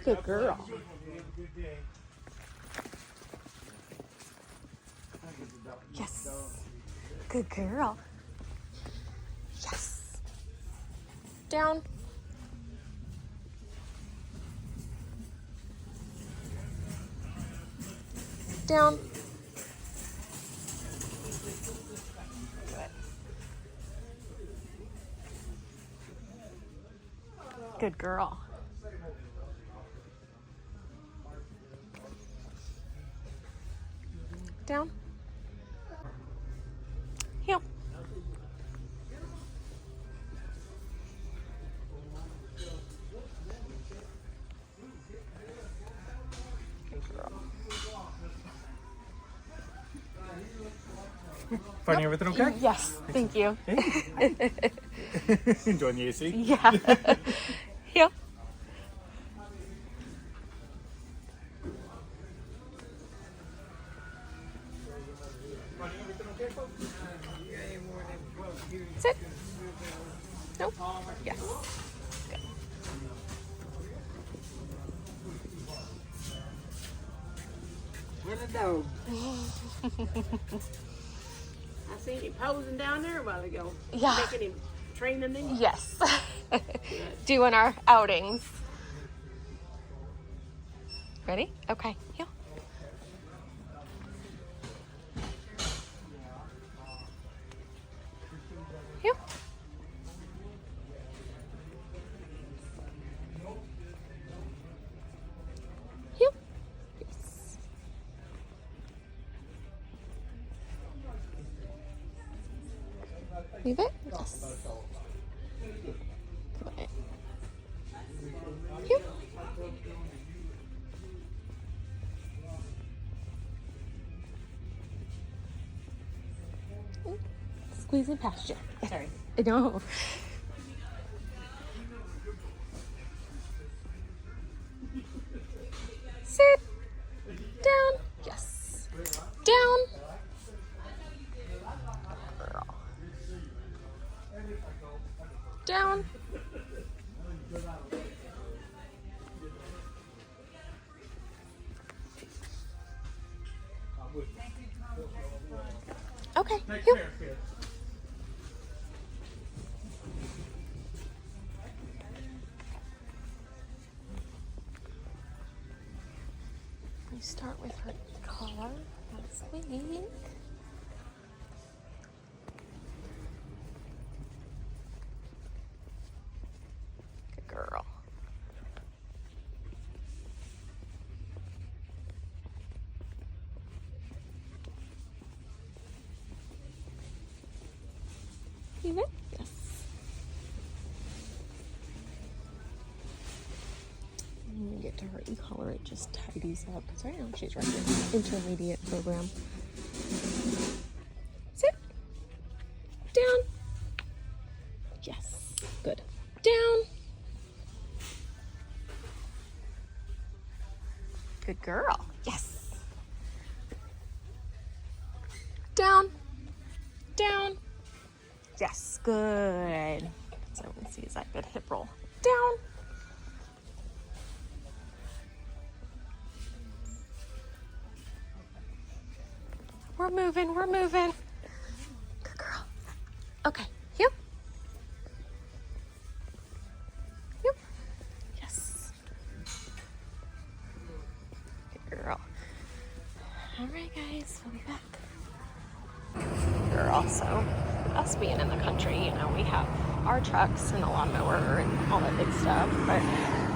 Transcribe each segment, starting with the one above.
Good girl. Yes. Good girl. Yes. Down. Down. Good girl. Down. Heel. Good girl. Finding everything okay? Yes, thank you. Enjoying the AC? Yeah. Heel. Sit. Nope. Yes. Good. Where's the dog? I seen him posing down there a while ago. Yeah. Making him training them. Yes. Doing our outings. Ready? Okay. Heel. Heel. Heel. Yes. Leave it? Yes. Good. Heel. Squeezing past you. Sorry. No. Sit. Down. Yes. Down. Girl. Down. Okay. Heel. We start with her collar. That's sweet. Good girl. Leave it? Yes. When we get to her e-collar, it just tidies up. Because right now she's running an intermediate program. Sit. Down. Yes. Good. Down. Good girl. Yes. Down. Down. Yes. Good. So we see is that good hip roll. Down. We're moving, we're moving. Good girl. Okay, heel. Heel. Us we'll be back. Girl, so us being in the country, you know, we have our trucks and a lawnmower and all that big stuff, but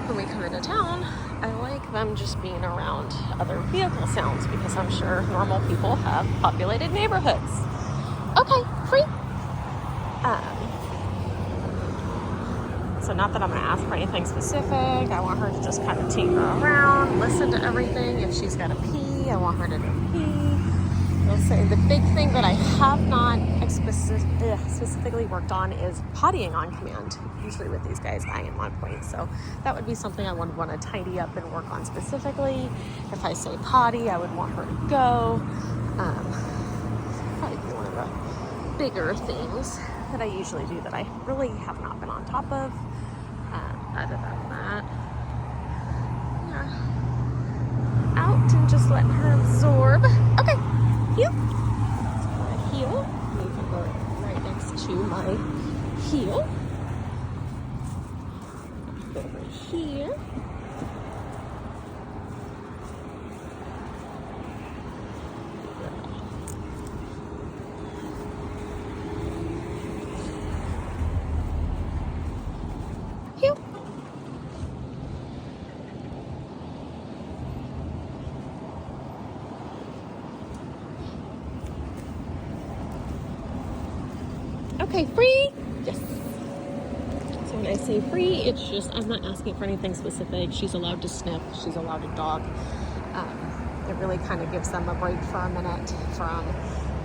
when we come into town, I like them just being around other vehicle sounds because I'm sure normal people have populated neighborhoods. Okay, free. So not that I'm going to ask for anything specific. I want her to just kind of tinker around, listen to everything. If she's got to pee, I want her to go pee. I'll say the big thing that I have not specifically worked on is pottying on command. Usually with these guys, I am on point. So that would be something I would want to tidy up and work on specifically. If I say potty, I would want her to go. Probably be one of the bigger things that I usually do that I really have not been on top of. Other than that, Just letting her absorb. Okay, heel. Heel. Move her right next to my heel. Over here. Heel. Okay, free. Yes. So when I say free, it's just, I'm not asking for anything specific. She's allowed to sniff. She's allowed to dog. It really kind of gives them a break for a minute from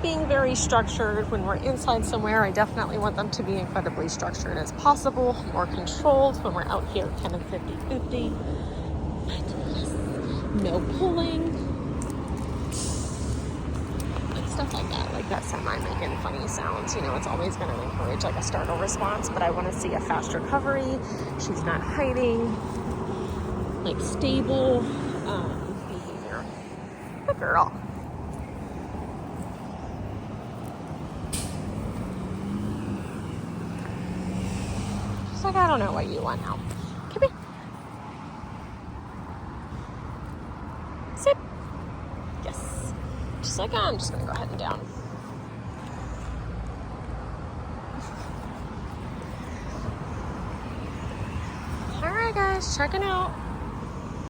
being very structured. When we're inside somewhere, I definitely want them to be incredibly structured as possible, more controlled when we're out here kind of 50-50. But yes, no pulling. Stuff like that, like that semi making funny sounds. You know, it's always going to encourage like a startle response, but I want to see a fast recovery. She's not hiding, like stable behavior. Good girl. She's like, I don't know what you want now. Come here. Sit. Yes. She's like, I'm just going to go ahead and down. All right, guys, checking out.